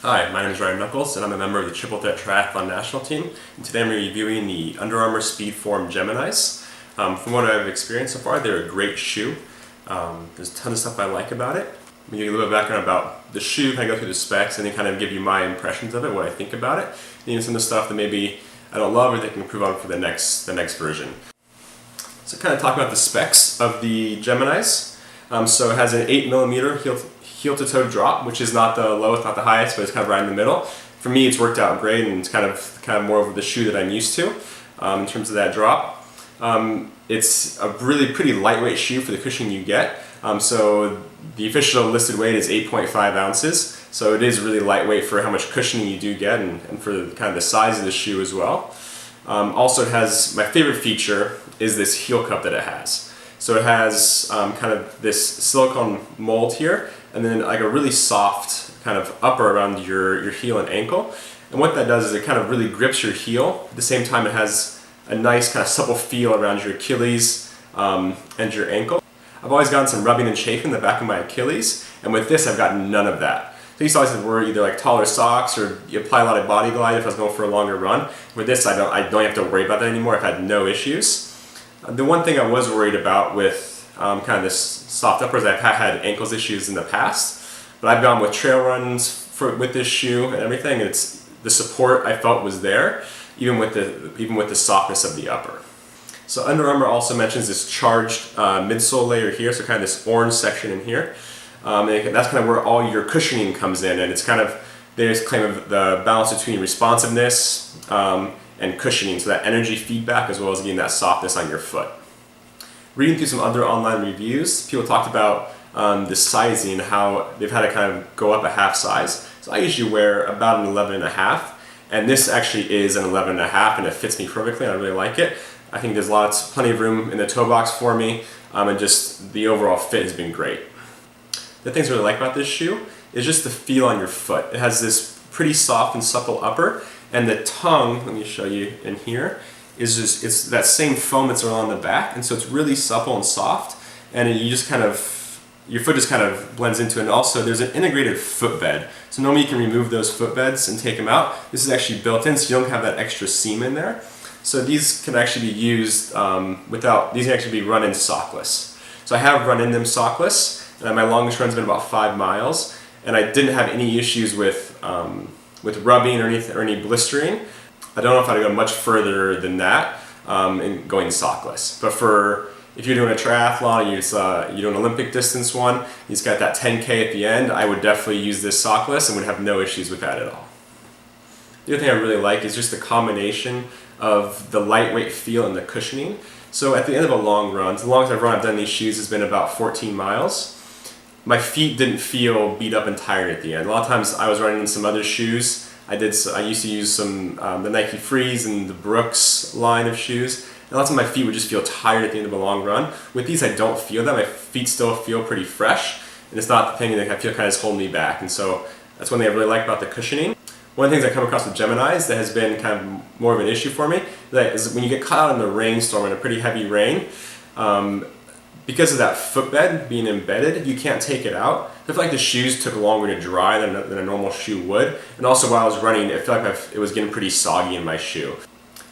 Hi, my name is Nuckols, and I'm a member of the Triple Threat Triathlon National Team. And today I'm reviewing the UnderArmour Speedform Geminis. From what I've experienced so far, they're a great shoe. There's a ton of stuff I like about it. I'm going to give you a little bit of background about the shoe, kind of go through the specs, and then kind of give you my impressions of it, what I think about it, and even some of the stuff that maybe I don't love or they can improve on for the next version. So kind of talk about the specs of the Geminis. So it has an 8mm heel-to-toe drop, which is not the lowest, not the highest, but it's kind of right in the middle. For me, it's worked out great, and it's kind of more of the shoe that I'm used to in terms of that drop. It's a really pretty lightweight shoe for the cushioning you get. So the official listed weight is 8.5 ounces. So it is really lightweight for how much cushioning you do get, and for kind of the size of the shoe as well. Also, it has, my favorite feature is this heel cup that it has. So it has kind of this silicone mold here, and then like a really soft kind of upper around your heel and ankle. And what that does is it kind of really grips your heel. At the same time, it has a nice kind of supple feel around your Achilles and your ankle. I've always gotten some rubbing and chafing in the back of my Achilles, and with this I've gotten none of that. So I used to always wear either like taller socks or you apply a lot of body glide if I was going for a longer run. With this I don't have to worry about that anymore. I've had no issues. The one thing I was worried about with kind of this soft upper is I've had ankles issues in the past, but I've gone with trail runs with this shoe and everything, and the support I felt was there, even with the softness of the upper. So UnderArmour also mentions this charged midsole layer here, so kind of this orange section in here. And that's kind of where all your cushioning comes in, and it's kind of, there's claim of the balance between responsiveness and cushioning, so that energy feedback as well as getting that softness on your foot. Reading through some other online reviews, people talked about the sizing, how they've had to kind of go up a half size. So I usually wear about an 11.5, and this actually is an 11.5, and it fits me perfectly, and I really like it. I think there's plenty of room in the toe box for me, and just the overall fit has been great. The things I really like about this shoe is just the feel on your foot. It has this pretty soft and supple upper, and the tongue, let me show you in here, it's that same foam that's around the back, and so it's really supple and soft, and your foot just kind of blends into it. And also there's an integrated footbed. So normally you can remove those footbeds and take them out. This is actually built in, so you don't have that extra seam in there. So these can actually be used these can actually be run in sockless. So I have run in them sockless, and my longest run's been about 5 miles, and I didn't have any issues with rubbing or any blistering. I don't know if I'd go much further than that in going sockless. But if you're doing a triathlon and you're doing an Olympic distance one, he's got that 10K at the end, I would definitely use this sockless and would have no issues with that at all. The other thing I really like is just the combination of the lightweight feel and the cushioning. So at the end of a long run, the longest I've done these shoes has been about 14 miles. My feet didn't feel beat up and tired at the end. A lot of times I was running in some other shoes. I used to use some the Nike Freeze and the Brooks line of shoes. And lots of my feet would just feel tired at the end of a long run. With these, I don't feel that. My feet still feel pretty fresh, and it's not the thing that I feel kind of is holding me back. And so that's one thing I really like about the cushioning. One of the things I come across with Geminis that has been kind of more of an issue for me is when you get caught out in the rainstorm, in a pretty heavy rain, because of that footbed being embedded, you can't take it out. I feel like the shoes took longer to dry than a normal shoe would. And also while I was running, I felt like it was getting pretty soggy in my shoe.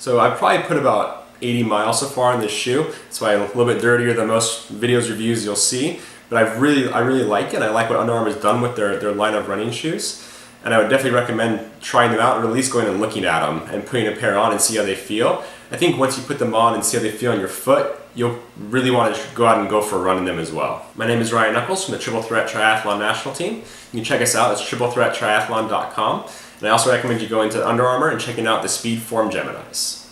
So I probably put about 80 miles so far in this shoe. That's why I'm a little bit dirtier than most videos reviews you'll see. But I really like it. I like what UnderArmour has done with their line of running shoes. And I would definitely recommend trying them out, or at least going and looking at them and putting a pair on and see how they feel. I think once you put them on and see how they feel on your foot, you'll really want to go out and go for a run in them as well. My name is Nuckols from the Triple Threat Triathlon National Team. You can check us out at triplethreattriathlon.com. And I also recommend you going to UnderArmour and checking out the Speedform Geminis.